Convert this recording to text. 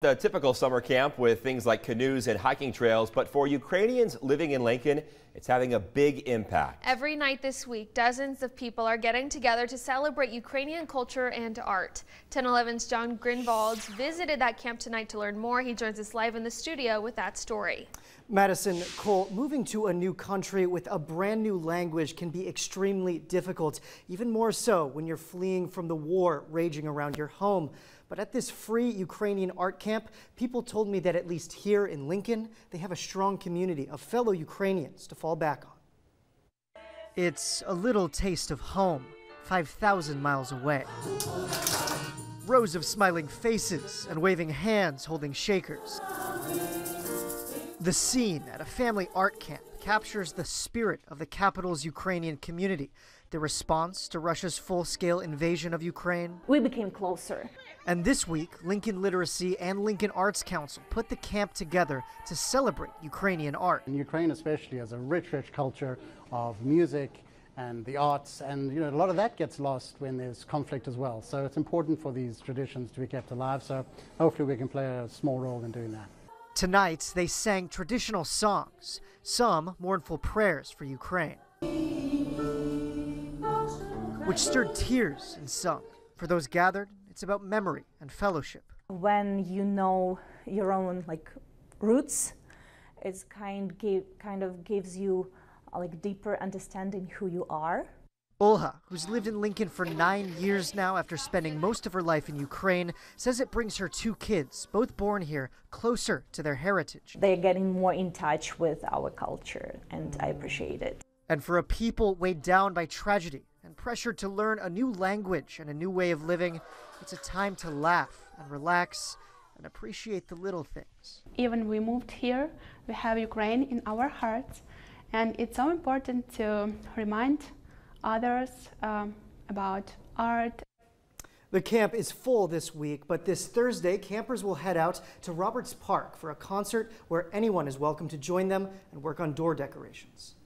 The typical summer camp with things like canoes and hiking trails, but for Ukrainians living in Lincoln, it's having a big impact. Every night this week, dozens of people are getting together to celebrate Ukrainian culture and art. 1011's John Grinvalds visited that camp tonight to learn more. He joins us live in the studio with that story. Madison, Cole, moving to a new country with a brand new language can be extremely difficult, even more so when you're fleeing from the war raging around your home. But at this free Ukrainian art camp, people told me that at least here in Lincoln, they have a strong community of fellow Ukrainians to fall back on. It's a little taste of home, 5,000 miles away. Rows of smiling faces and waving hands holding shakers. The scene at a family art camp captures the spirit of the capital's Ukrainian community, the response to Russia's full-scale invasion of Ukraine. We became closer. And this week, Lincoln Literacy and Lincoln Arts Council put the camp together to celebrate Ukrainian art. In Ukraine especially has a rich culture of music and the arts, and a lot of that gets lost when there's conflict as well. So it's important for these traditions to be kept alive, so hopefully we can play a small role in doing that. Tonight, they sang traditional songs, some mournful prayers for Ukraine, which stirred tears in some. For those gathered, it's about memory and fellowship. When you know your own roots, it kind of gives you deeper understanding who you are. Olha, who's lived in Lincoln for 9 years now after spending most of her life in Ukraine, says it brings her 2 kids, both born here, closer to their heritage. They're getting more in touch with our culture, and I appreciate it. And for a people weighed down by tragedy and pressured to learn a new language and a new way of living, it's a time to laugh and relax and appreciate the little things. Even we moved here, we have Ukraine in our hearts, and it's so important to remind others about art. The camp is full this week, but this Thursday, campers will head out to Roberts Park for a concert where anyone is welcome to join them and work on door decorations.